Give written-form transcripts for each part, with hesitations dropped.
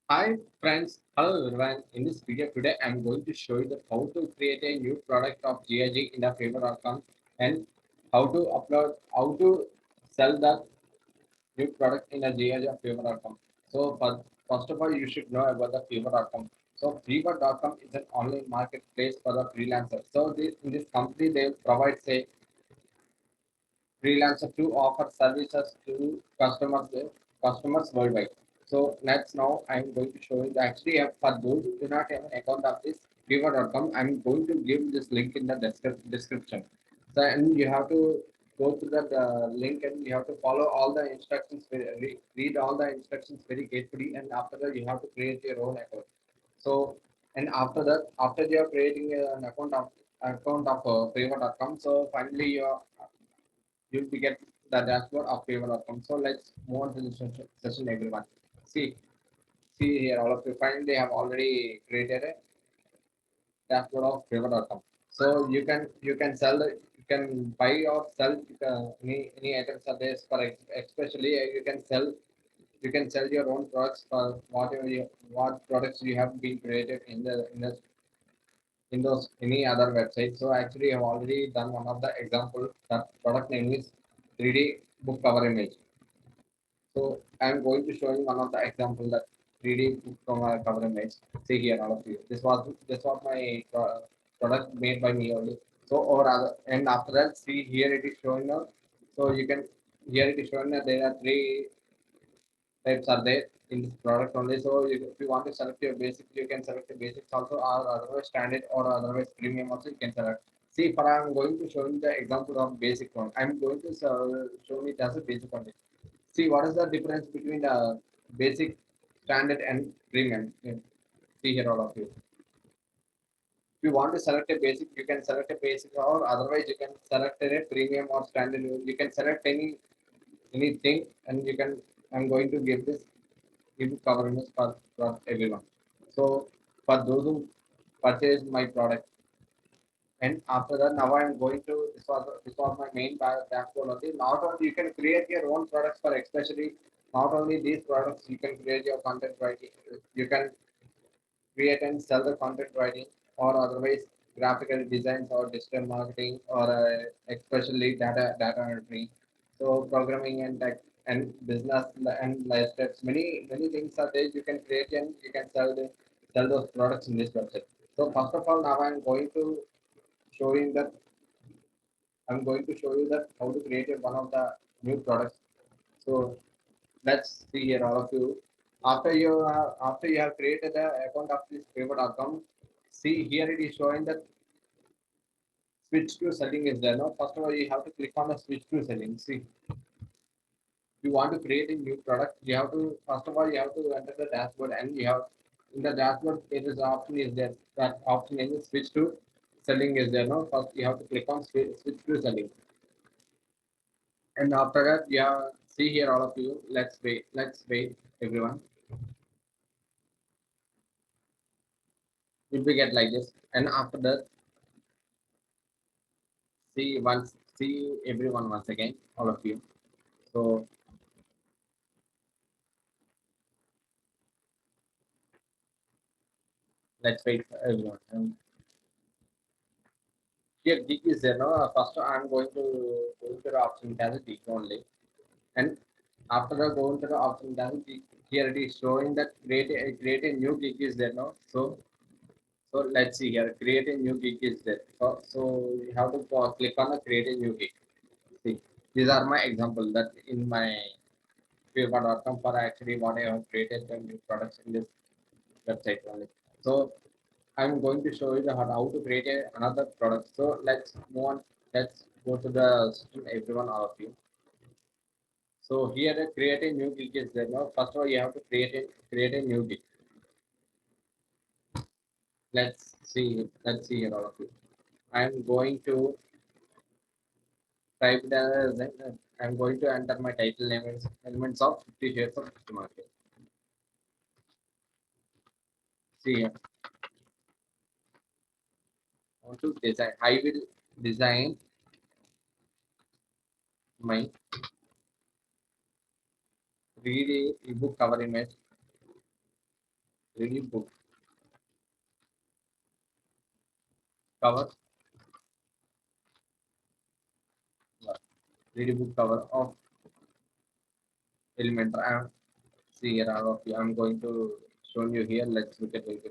Hi friends, hello everyone. In this video today, I'm going to show you how to create a new product of GIG in the Fiverr.com and how to sell the new product in a GIG of Fiverr.com. First of all, you should know about the Fiverr.com. So Fiverr.com is an online marketplace for the freelancers. In this company, they provide say freelancer to offer services to customers worldwide. So next now I'm going to show you actually for those who do not have an account of this Fiverr.com, I'm going to give this link in the description. So and you have to go to that link and you have to follow all the instructions, read all the instructions very carefully, and after that you have to create your own account. So and after that, after you are creating an account of Fiverr.com, so finally you'll be get the dashboard of Fiverr.com. So let's move on to the session, everyone. See, see here, all of you find they have already created a dashboard of Fiverr.com. So you can sell you can buy or sell any items are there for especially you can sell your own products for what products you have been created in those any other website. So actually, I've already done one of the example. That product name is 3D book cover image. So I'm going to show you one of the example that 3D book cover image. See here, all of you. This was my product made by me only. So over other and after that, see here it is showing now. So you can here it is showing that there are three types are there in this product only. So if you want to select your basic, you can select the basics also, or otherwise standard or otherwise premium also you can select. See, for I'm going to show you the example of basic one. I'm going to show it as a basic only. See, what is the difference between the basic, standard, and premium? Yeah. See here, all of you. If you want to select a basic, you can select a basic, or otherwise you can select a premium or standard. You can select anything, and you can. I'm going to give this give coverage for everyone. So for those who purchase my product, and after that, now I'm going to this was my main dashboard only. Not only you can create your own products for especially not only these products, you can create your content writing. You can create and sell the content writing or otherwise graphical designs or digital marketing or especially data entry. So programming and tech and business and life steps, many things are there you can create and you can sell those products in this website. So first of all, now showing that I'm going to show you that how to create one of the new products. So let's see here, all of you. After you have created the account of this Fiverr.com, see here it is showing that switch to selling is there. Now, first of all, you have to click on the switch to selling. See, you want to create a new product, you have to first of all you have to enter the dashboard, and you have in the dashboard it is option is there. That option is switch to selling is there. Now, first you have to click on switch to selling, and after that, yeah, see here, all of you. Let's wait, everyone. It will get like this, and after that, see everyone once again, all of you. So let's wait for everyone. And here gig is there. No, first I'm going to go to the option as a gig only, and after the going to the option as a gig, here it is showing that create a new gig is there. No, so let's see here. Create a new gig is there. So you have to click on the create a new gig. See, these are my example that in my Fiverr.com for actually what I have created the new products in this website only. So I'm going to show you how to create another product. So let's move on. Let's go to the system, everyone, all of you. So here, create a new gig is there. Now, first of all, you have to create a new gig. Let's see here, all of you. I'm going to type I'm going to enter my title name as elements of 50 shares of Mr. Market. See here, I want to design. I will design my 3D ebook cover image 3D book cover, 3D book cover of Elementor. See here all of you. I'm going to show you here. Let's look at it.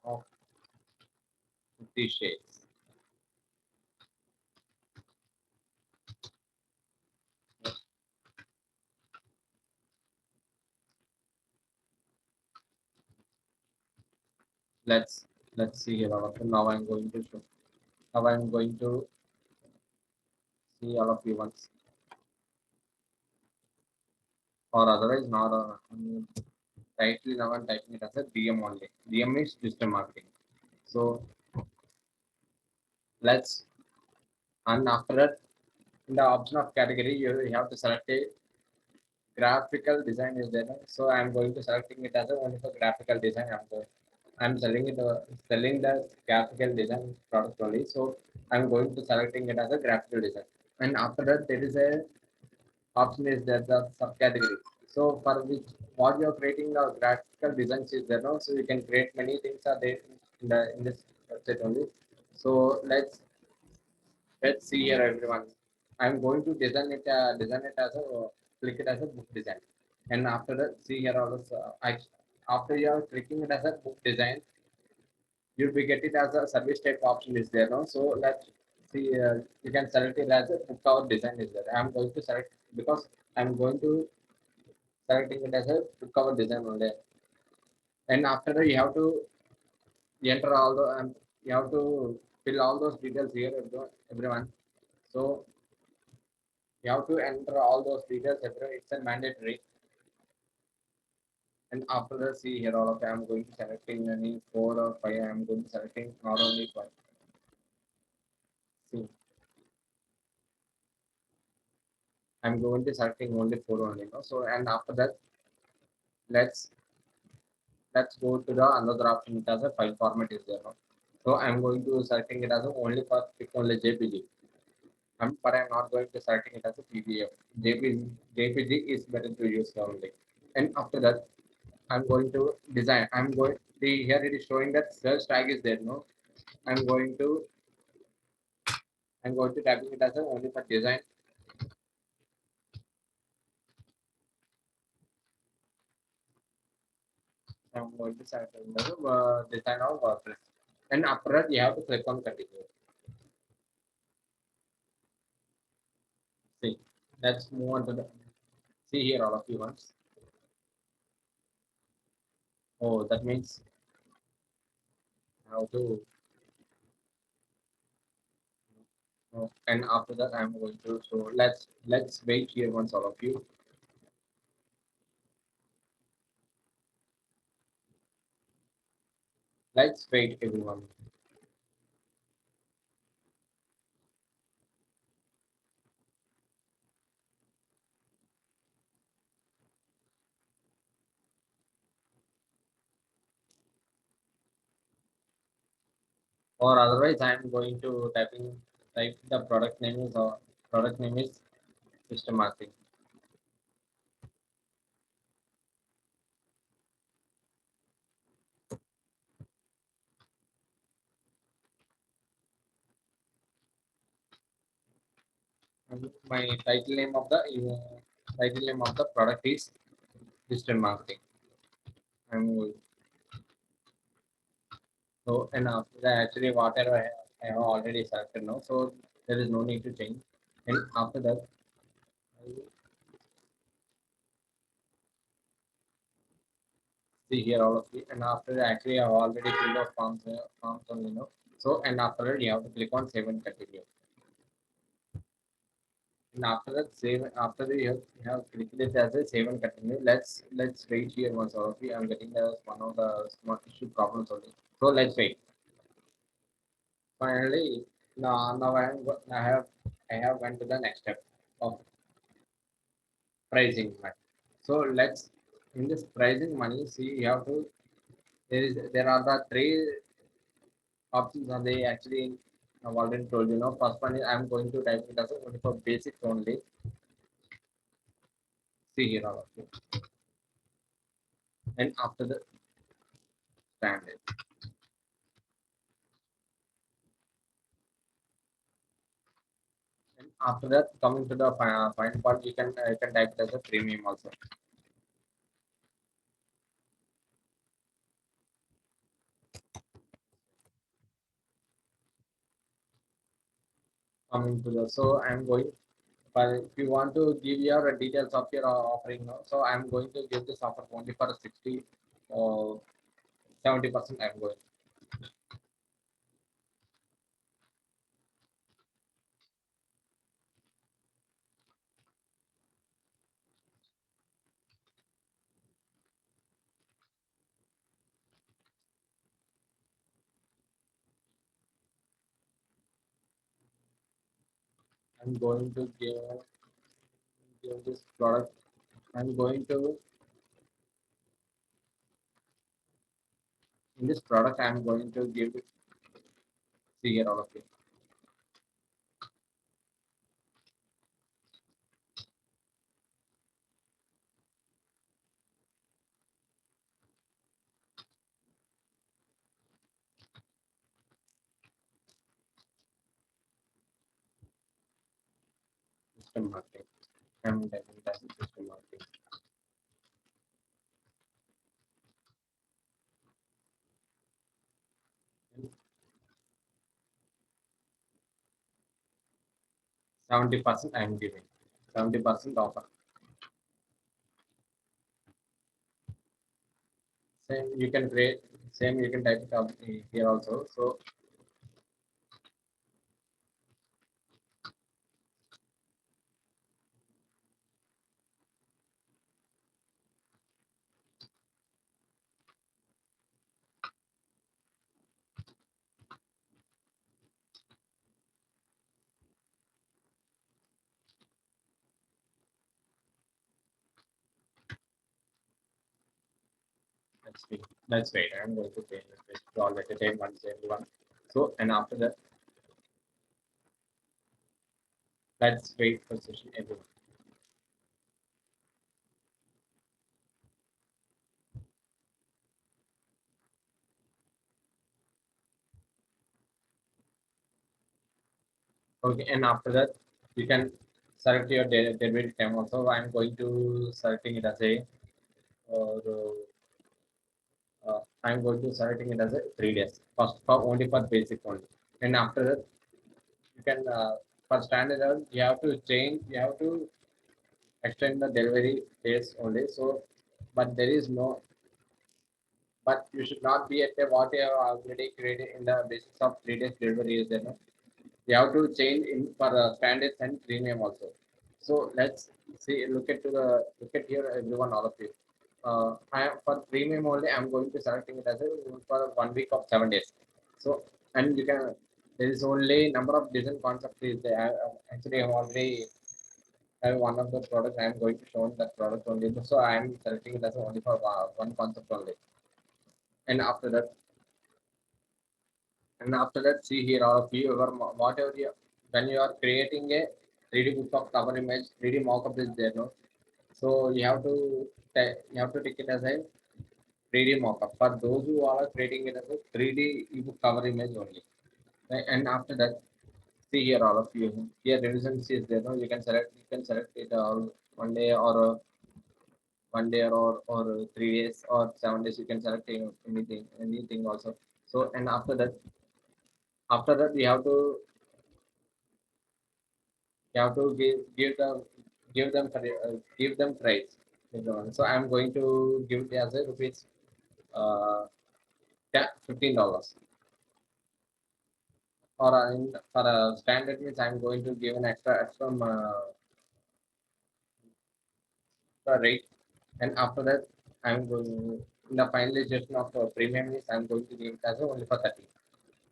Of 50 shades. Let's let's see here all of you. Now I'm going to show. Now I'm going to see all of you once. Or otherwise not tightly now I'm typing it as a DM only. DM is digital marketing. So let's and after that in the option of category you have to select a graphical design is there. So I'm going to selecting it as a only for graphical design. I'm selling it selling the graphical design product only. So I'm going to selecting it as a graphical design. And after that there is a option is there the subcategory. So for which what you're creating the graphical designs is there now. So you can create many things are there in this website only. So let's see here everyone. I'm going to design it as a click it as a book design. And after that see here also after you are clicking it as a book design, you'll be get it as a service type option is there now. So let's see you can select it as a book cover design is there. I'm going to select because I'm going to selecting it as a book cover design only. And after that you have to enter all the you have to fill all those details here everyone. So you have to enter all those details everyone. It's a mandatory. And after that see here all of them, I'm going to selecting any 4 or 5. I'm going to selecting not only 5. See I'm going to selecting only 4 only. No? So and after that let's let's go to the another option it as a file format is there. No? So I'm going to selecting it as a only for pick only JPG. But I'm not going to selecting it as a PDF. JPG is better to use only. And after that I'm going to design. I'm going see here it is showing that search tag is there. No, I'm going to typing it as a only for design. I'm going to select the design of WordPress. And after that you have to click on continue. See, let's move on to the see here all of you once. Oh, that means how to. And after that I'm going to so let's wait here once all of you. Let's wait everyone. Or otherwise I'm going to type the product name is or product name is system marketing. And my title name of the product is digital marketing. I'm so and after that actually whatever I have already selected now, so there is no need to change. And after that, I will see here all of it. And after that, actually I have already filled out forms only now. So and after that, you have to click on save and continue. And after that, save after that you have clicked it as a save and continue. Let's wait here once all of you. I'm getting the one of the small issue problems only. So let's wait. Finally, now I have went to the next step of pricing money. So let's in this pricing money, see you have to there are the three options are they actually I've already told you. Now, first one is I'm going to type it as only for basics only. See here all of you. And after the standard. And after that, coming to the final part, you can type it as a premium also. Coming to the so I'm going. But if you want to give your details of your offering, so I'm going to give this offer only for 60 or 70%. I'm going. I'm going to give this product. I'm going to in this product. I'm going to give it. See here all of it. System marketing. I'm typing that system marketing. 70% I'm giving. 70% offer. Same you can create. Same you can type it up here also. So let's wait. Let's wait. I'm going to change this to all at a time once everyone. So and after that, let's wait for session everyone. Okay, and after that, you can select your delivery time also. I'm going to selecting it as a or I'm going to selecting it as a 3 days. First for only for basic only. And after that, you can for standard you have to change. You have to extend the delivery days only. So, but there is no. But you should not be at the what you have already created in the basis of 3 days delivery is there. No? You have to change in for standards and premium also. So let's see. Look at here, everyone, all of you. I am for premium only. I'm going to selecting it as a for 1 week of 7 days. So and you can. There is only number of different concepts is there. Actually, I'm already have one of the products. I'm going to show that product only. So I'm selecting it as only for one concept only. And after that, see here all of you, whatever you when you are creating a 3D book of cover image, 3D mockup is there, no? So you have to take it as a 3D mockup. For those who are creating it as a 3D ebook cover image only. Right? And after that, see here all of you. Here revisions is there, no? You can select it all 1 day or 1 day or 3 days or 7 days. You can select anything also. So and after that you have to give them price. So I'm going to give it as a rupees uh, $15 or for a standard means I'm going to give an extra rate. And after that I'm going in the finalization of premium is I'm going to give it as only for 30.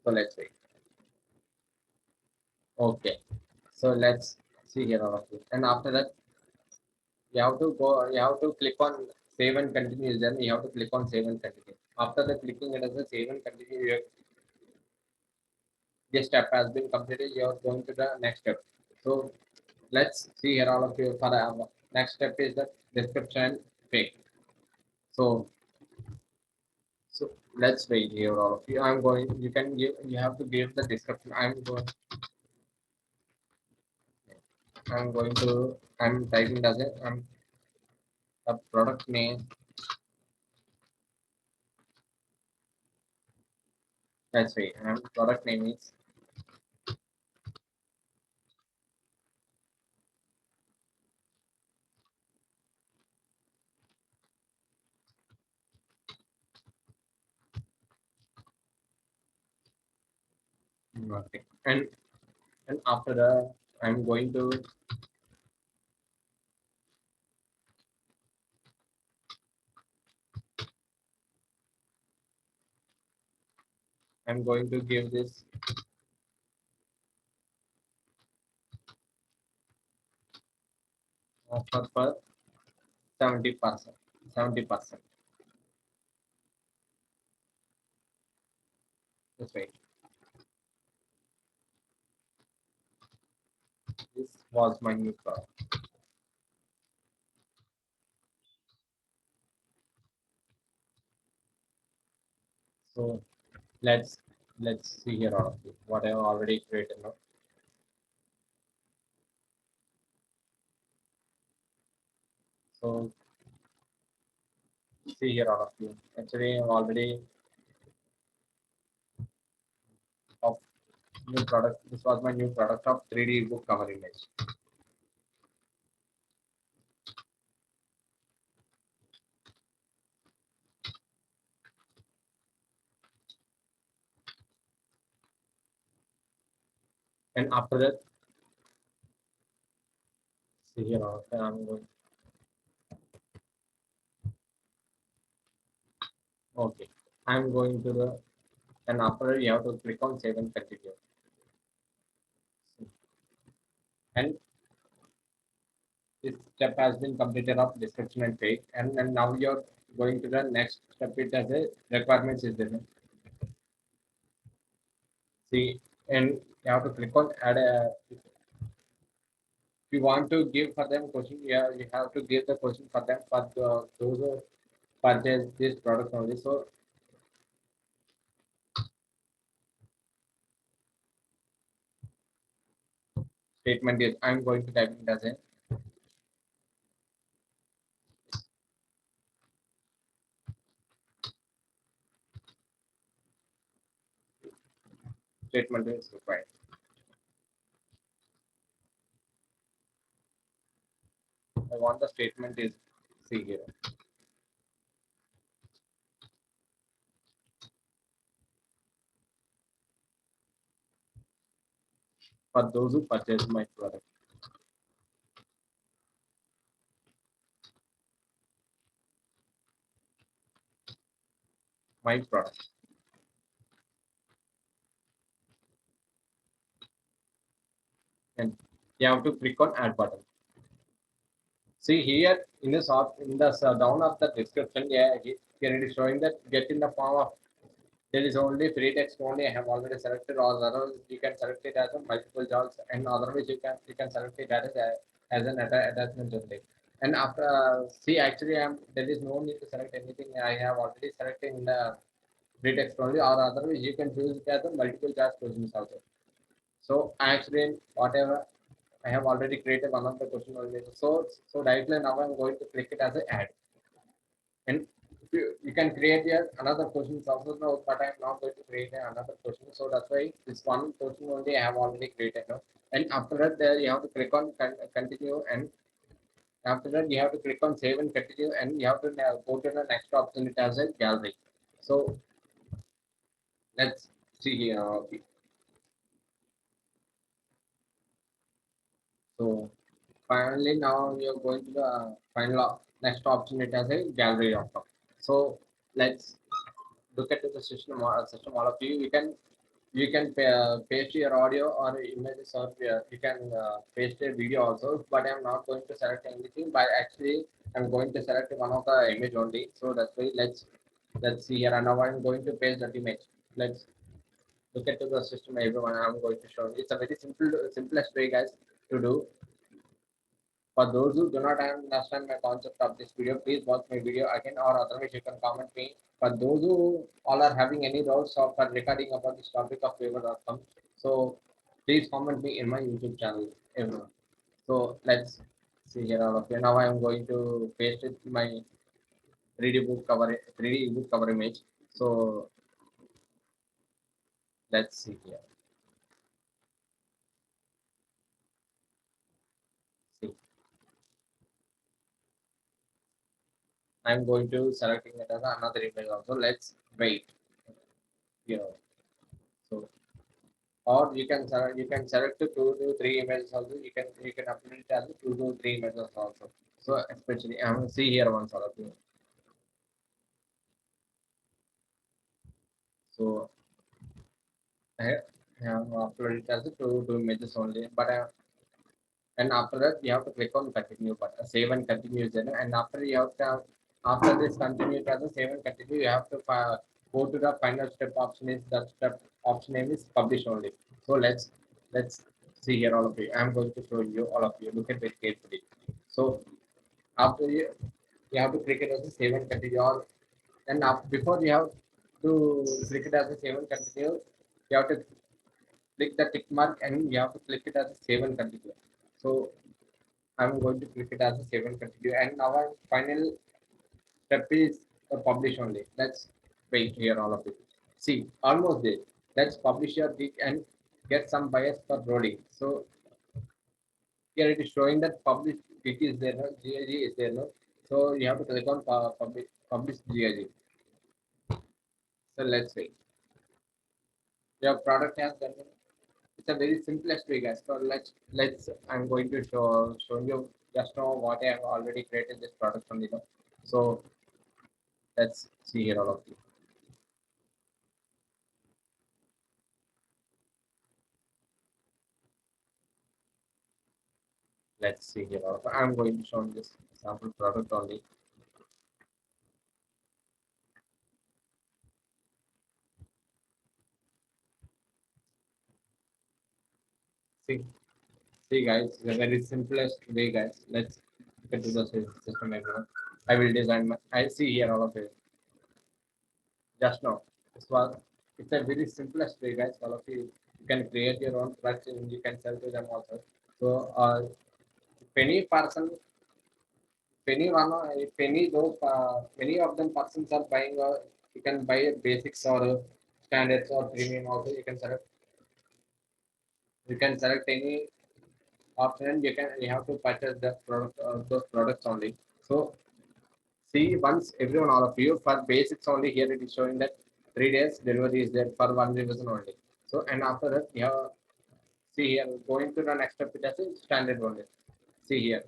So let's wait. Okay, so let's see here all of this. And after that you have to click on save and continue. Then you have to click on save and continue. After the clicking it as a save and continue, this step has been completed, you are going to the next step. So let's see here all of you for the next step is the description page. So so let's wait here all of you. I'm going, you can give, you have to give the description. I'm typing as a product name. Let's say product name is okay. And after that I'm going to I'm going to give this offer for 70%. 70%. That's right. This was my new product. So let's let's see here all of you what I have already created now. So see here all of you. Actually I'm already of new product. This was my new product of 3D book cover image. And after that, see here all of you, I'm going okay. I'm going to the and after that, you have to click on save and continue. And this step has been completed of description and page. And now you're going to the next step. It as a requirements is there. See, and you have to click on add a. If you want to give for them question, yeah, you have to give the question for them for those who purchase this product only. So statement is I'm going to type it as a statement is required. I want the statement is see here. For those who purchase my product, my product, and you have to click on add button. See here in this in the down of the description, yeah, here it is showing that get in the form of there is only free text only. I have already selected, or otherwise you can select it as a multiple jobs, and otherwise you can select it as an attachment only. And after see actually there is no need to select anything. I have already selected in the free text only, or otherwise you can choose it as a multiple choice questions also. So actually whatever I have already created one of the question only. So directly now I'm going to click it as an add. And you can create here another question also now, but I'm not going to create another question. So that's why this one question only I have already created now. And after that there you have to click on continue, and after that you have to click on save and continue, and you have to now go to the next option it as a gallery. So let's see here. Okay. So finally, now you're going to the next option. It has a gallery option. So let's look at the system. System all of you. You can paste your audio or images, or you can paste a video also. But I'm not going to select anything. But actually, I'm going to select one of the image only. So that's why let's see here. And now I'm going to paste that image. Let's look into the system everyone. I'm going to show you. It's a very simplest way guys to do. For those who do not understand my concept of this video, please watch my video again, or otherwise you can comment me. For those who all are having any doubts or for recording about this topic of favor.com, so please comment me in my YouTube channel everyone. So let's see here all of you. Now I am going to paste it my 3D book cover 3D book cover image. So let's see here. See, I'm going to selecting it as another image also. Let's wait here. So or you can select the 2 to 3 images also. You can upload it as 2 to 3 images also. So especially I'm see here one sort of thing. So I have uploaded it as two images only. But and after that you have to click on continue button, save and continue there. And after you have to after this continue as a save and continue, you have to go to the final step option. Is that step option name is publish only. So let's see here all of you. I'm going to show you all of you. Look at it carefully. So after you have to click it as a save and continue or and after, before you have to click it as a save and continue, you have to click the tick mark and you have to click it as a save and continue. So I'm going to click it as a save and continue, and our final step is publish only. Let's wait here all of it. See, almost there. Let's publish your gig and get some bias for rolling. So here it is showing that publish gig is there, no? GIG is there, no? So you have to click on publish GIG. So let's say your product has done. It's a very simplest way, guys. So let's. I'm going to show you just now what I have already created this product from the. So let's see here all of you. Let's see here. All of I'm going to show this sample product only. See, see, guys. The very simplest way, guys. Let's get to the system, everyone. I will design. I see here all of it. Just now. It's a very simplest way, guys. All of you can create your own products and you can sell to them also. So, if any person, if any those, many of them persons are buying, you can buy basics or standards or premium also. You can select any option. You have to purchase the product, those products only. So see, once everyone, all of you, for basics only, here it is showing that 3 days delivery is there for one revision only. So, and after that, you have, see here, going to the next step, it has a standard only. See here,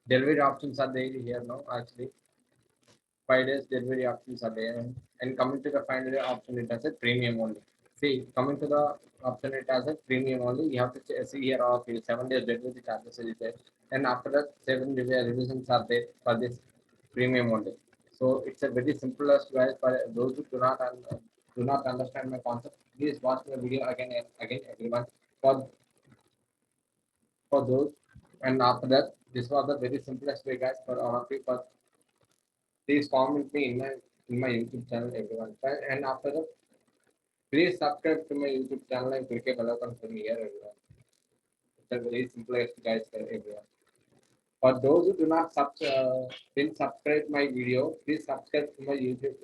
delivery options are there here now, actually. 5 days delivery options are there. And coming to the final option, it has a premium only. See, coming to the option, it has a premium only. You have to see here, all of you, 7 days delivery charges is there. And after that, 7 revisions are there for this premium only. So it's a very simplest way for those who do not understand my concept. Please watch my video again and again, everyone. For for those, and after that, this was the very simplest way, guys, for all of you. For please comment me in my YouTube channel, everyone. And after that, please subscribe to my YouTube channel and click a bell icon for me here, everyone. It's a very simplest, guys, for everyone. For those who do not didn't subscribe my video, please subscribe to my YouTube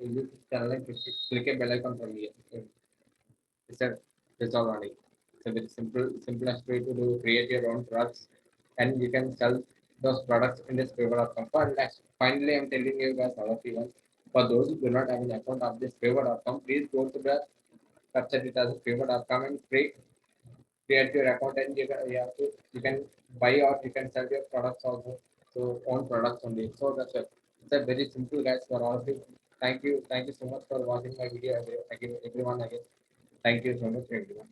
channel and click a bell icon for me. It's a it's all only. It's a very simplest way to do create your own products, and you can sell those products in this favor.com. And next, finally, I'm telling you guys all of you guys, for those who do not have an account of this favor.com, please go to the website it as favor.com and create your account, and you can buy or you can sell your products also. So own products only. So that's it. It's a very simple, guys, for all of you. Thank you so much for watching my video again, everyone again. Thank you so much, everyone.